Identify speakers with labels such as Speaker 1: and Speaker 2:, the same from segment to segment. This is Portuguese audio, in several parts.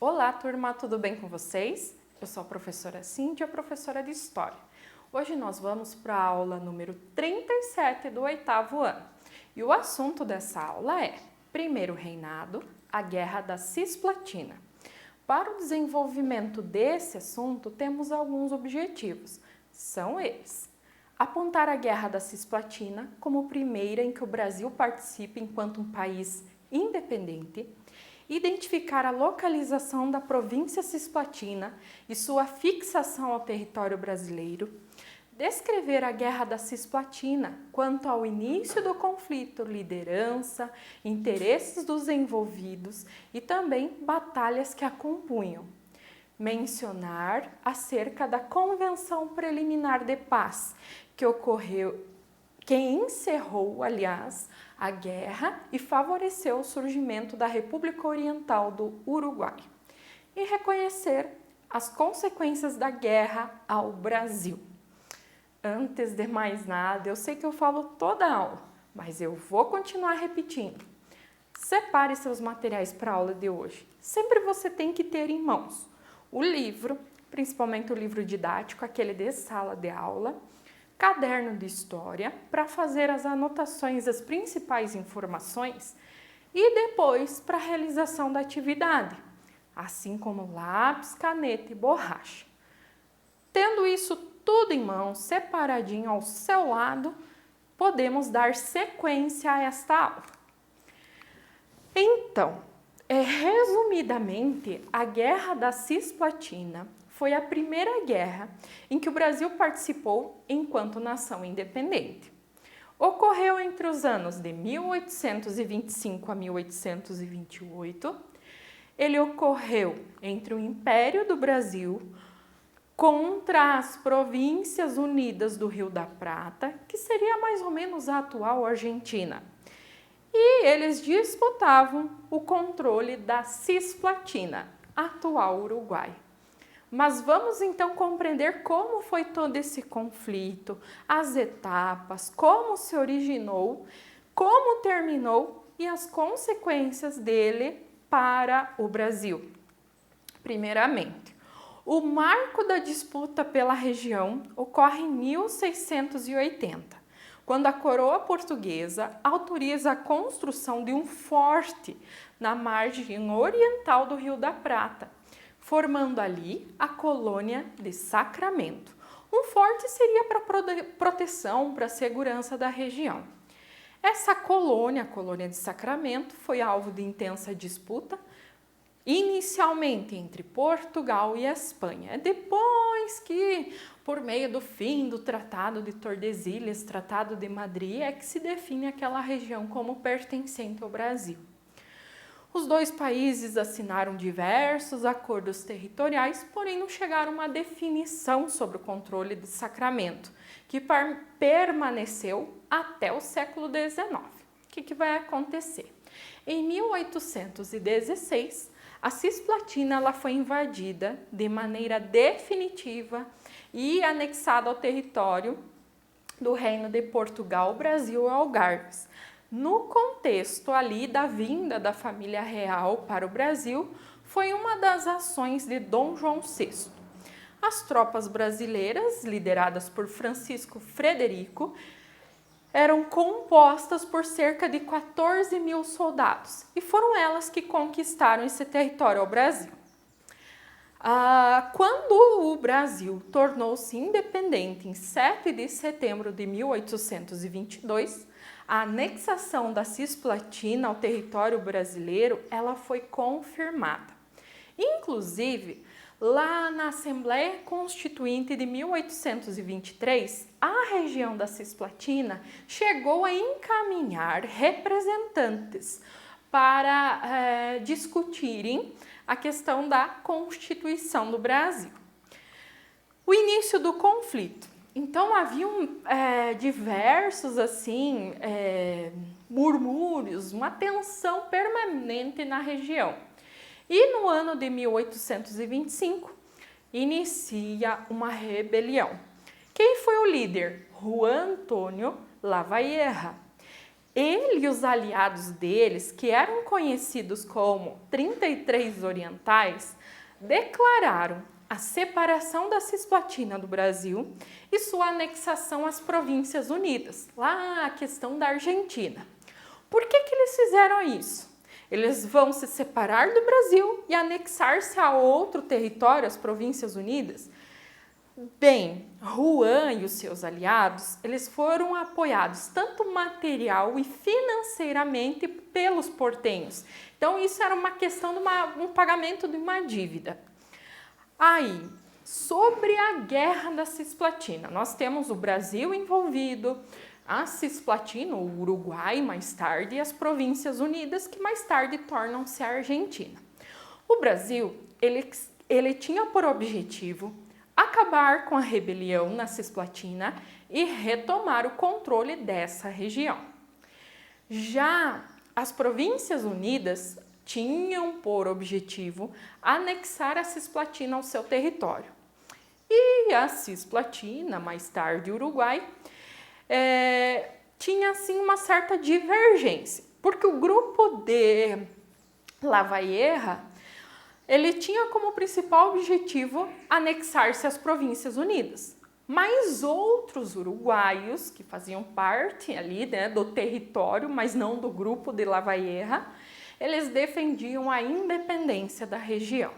Speaker 1: Olá, turma, tudo bem com vocês? Eu sou a professora Cíntia, professora de História. Hoje nós vamos para a aula número 37 do 8º ano. E o assunto dessa aula é Primeiro Reinado, a Guerra da Cisplatina. Para o desenvolvimento desse assunto, temos alguns objetivos. São eles: apontar a Guerra da Cisplatina como primeira em que o Brasil participe enquanto um país independente, identificar a localização da província cisplatina e sua fixação ao território brasileiro, descrever a Guerra da Cisplatina quanto ao início do conflito, liderança, interesses dos envolvidos e também batalhas que a compunham. Mencionar acerca da Convenção Preliminar de Paz, que encerrou, aliás, a guerra e favoreceu o surgimento da República Oriental do Uruguai. E reconhecer as consequências da guerra ao Brasil. Antes de mais nada, eu sei que eu falo toda a aula, mas eu vou continuar repetindo. Separe seus materiais para a aula de hoje. Sempre você tem que ter em mãos o livro, principalmente o livro didático, aquele de sala de aula, caderno de história, para fazer as anotações das principais informações e depois para a realização da atividade, assim como lápis, caneta e borracha. Tendo isso tudo em mãos, separadinho ao seu lado, podemos dar sequência a esta aula. Então, resumidamente, a Guerra da Cisplatina foi a primeira guerra em que o Brasil participou enquanto nação independente. Ocorreu entre os anos de 1825 a 1828. Ele ocorreu entre o Império do Brasil contra as Províncias Unidas do Rio da Prata, que seria mais ou menos a atual Argentina. E eles disputavam o controle da Cisplatina, atual Uruguai. Mas vamos então compreender como foi todo esse conflito, as etapas, como se originou, como terminou e as consequências dele para o Brasil. Primeiramente, o marco da disputa pela região ocorre em 1680, quando a coroa portuguesa autoriza a construção de um forte na margem oriental do Rio da Prata, formando ali a colônia de Sacramento. Um forte seria para proteção, para a segurança da região. Essa colônia, a colônia de Sacramento, foi alvo de intensa disputa, inicialmente entre Portugal e Espanha. Depois que, por meio do fim do Tratado de Tordesilhas, Tratado de Madrid, é que se define aquela região como pertencente ao Brasil. Os dois países assinaram diversos acordos territoriais, porém não chegaram a uma definição sobre o controle do Sacramento, que permaneceu até o século XIX. O que vai acontecer? Em 1816, a Cisplatina ela foi invadida de maneira definitiva e anexada ao território do Reino de Portugal, Brasil e Algarves. No contexto ali da vinda da família real para o Brasil, foi uma das ações de Dom João VI. As tropas brasileiras, lideradas por Francisco Frederico, eram compostas por cerca de 14 mil soldados e foram elas que conquistaram esse território ao Brasil. Quando o Brasil tornou-se independente em 7 de setembro de 1822, a anexação da Cisplatina ao território brasileiro ela foi confirmada. Inclusive, lá na Assembleia Constituinte de 1823, a região da Cisplatina chegou a encaminhar representantes para discutirem a questão da Constituição do Brasil. O início do conflito. Então, haviam diversos murmúrios, uma tensão permanente na região. E no ano de 1825, inicia uma rebelião. Quem foi o líder? Juan Antônio Lavalleja. Ele e os aliados deles, que eram conhecidos como 33 orientais, declararam a separação da Cisplatina do Brasil e sua anexação às Províncias Unidas, lá a questão da Argentina. Por que eles fizeram isso? Eles vão se separar do Brasil e anexar-se a outro território, as Províncias Unidas? Bem, Juan e os seus aliados, eles foram apoiados tanto material e financeiramente pelos portenhos. Então, isso era uma questão de um pagamento de uma dívida. Aí, sobre a Guerra da Cisplatina, nós temos o Brasil envolvido, a Cisplatina, o Uruguai mais tarde, e as Províncias Unidas, que mais tarde tornam-se a Argentina. O Brasil, ele tinha por objetivo acabar com a rebelião na Cisplatina e retomar o controle dessa região. Já as Províncias Unidas tinham por objetivo anexar a Cisplatina ao seu território. E a Cisplatina, mais tarde o Uruguai, tinha assim uma certa divergência, porque o grupo de Lavallaire, ele tinha como principal objetivo anexar-se às Províncias Unidas. Mas outros uruguaios, que faziam parte ali, né, do território, mas não do grupo de Lavallaire, eles defendiam a independência da região.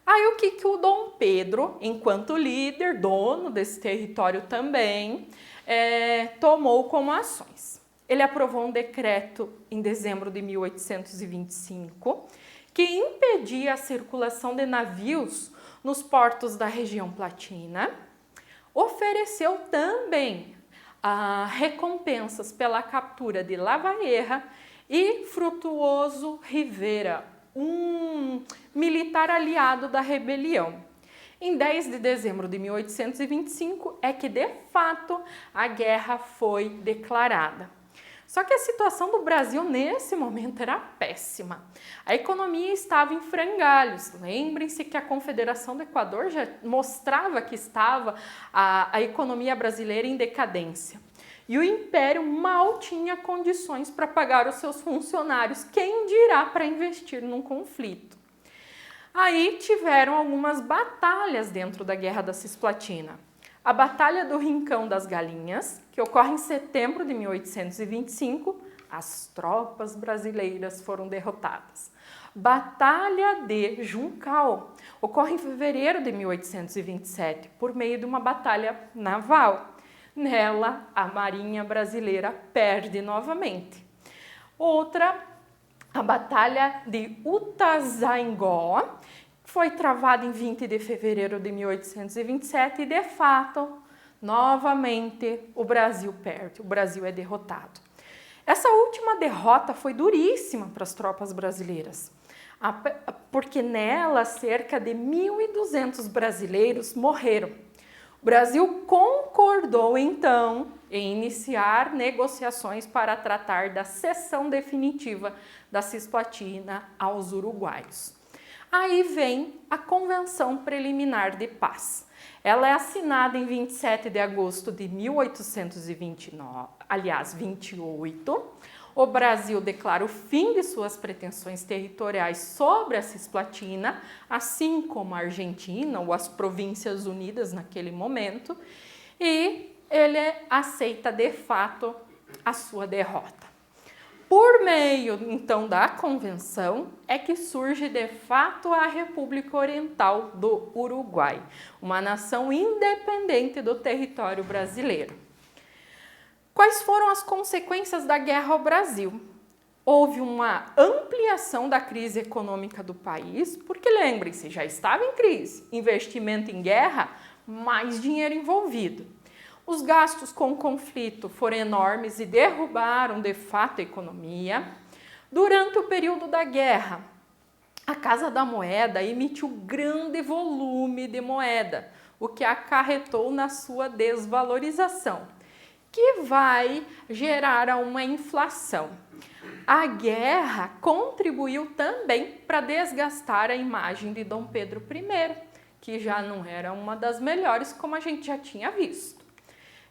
Speaker 1: Aí o que o Dom Pedro, enquanto líder, dono desse território também, tomou como ações? Ele aprovou um decreto em dezembro de 1825, que impedia a circulação de navios nos portos da região platina, ofereceu também recompensas pela captura de Lavallaire e Frutuoso Rivera, um militar aliado da rebelião. Em 10 de dezembro de 1825 é que, de fato, a guerra foi declarada. Só que a situação do Brasil nesse momento era péssima. A economia estava em frangalhos. Lembrem-se que a Confederação do Equador já mostrava que estava a economia brasileira em decadência. E o Império mal tinha condições para pagar os seus funcionários, quem dirá para investir num conflito. Aí tiveram algumas batalhas dentro da Guerra da Cisplatina. A Batalha do Rincão das Galinhas, que ocorre em setembro de 1825, as tropas brasileiras foram derrotadas. Batalha de Juncal, ocorre em fevereiro de 1827, por meio de uma batalha naval. Nela, a Marinha Brasileira perde novamente. Outra, a Batalha de Utazaingó, foi travada em 20 de fevereiro de 1827 e, de fato, novamente o Brasil perde, o Brasil é derrotado. Essa última derrota foi duríssima para as tropas brasileiras, porque nela cerca de 1.200 brasileiros morreram. O Brasil concordou, então, em iniciar negociações para tratar da cessão definitiva da Cisplatina aos uruguaios. Aí vem a Convenção Preliminar de Paz. Ela é assinada em 27 de agosto de 1828. O Brasil declara o fim de suas pretensões territoriais sobre a Cisplatina, assim como a Argentina ou as Províncias Unidas naquele momento, e ele aceita de fato a sua derrota. Por meio, então, da convenção, é que surge de fato a República Oriental do Uruguai, uma nação independente do território brasileiro. Quais foram as consequências da guerra ao Brasil? Houve uma ampliação da crise econômica do país, porque lembrem-se, já estava em crise, investimento em guerra, mais dinheiro envolvido. Os gastos com o conflito foram enormes e derrubaram, de fato, a economia. Durante o período da guerra, a Casa da Moeda emitiu grande volume de moeda, o que acarretou na sua desvalorização, que vai gerar uma inflação. A guerra contribuiu também para desgastar a imagem de Dom Pedro I, que já não era uma das melhores, como a gente já tinha visto.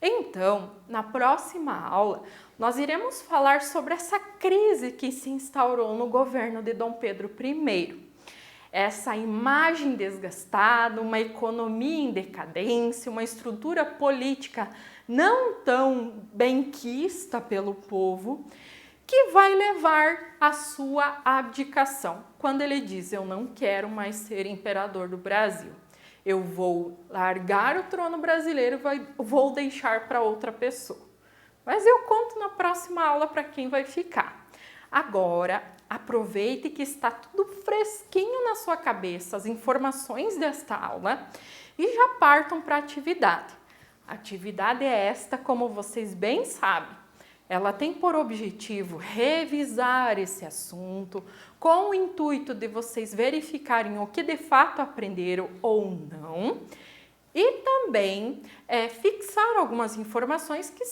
Speaker 1: Então, na próxima aula, nós iremos falar sobre essa crise que se instaurou no governo de Dom Pedro I. Essa imagem desgastada, uma economia em decadência, uma estrutura política não tão benquista pelo povo, que vai levar à sua abdicação. Quando ele diz, eu não quero mais ser imperador do Brasil, eu vou largar o trono brasileiro e vou deixar para outra pessoa. Mas eu conto na próxima aula para quem vai ficar. Agora, aproveite que está tudo fresquinho na sua cabeça, as informações desta aula, e já partam para a atividade. A atividade é esta, como vocês bem sabem. Ela tem por objetivo revisar esse assunto com o intuito de vocês verificarem o que de fato aprenderam ou não e também fixar algumas informações que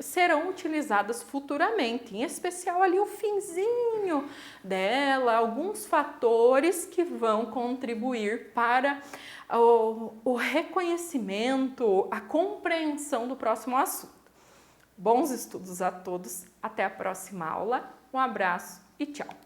Speaker 1: serão utilizadas futuramente, em especial ali o finzinho dela, alguns fatores que vão contribuir para o reconhecimento, a compreensão do próximo assunto. Bons estudos a todos, até a próxima aula, um abraço e tchau!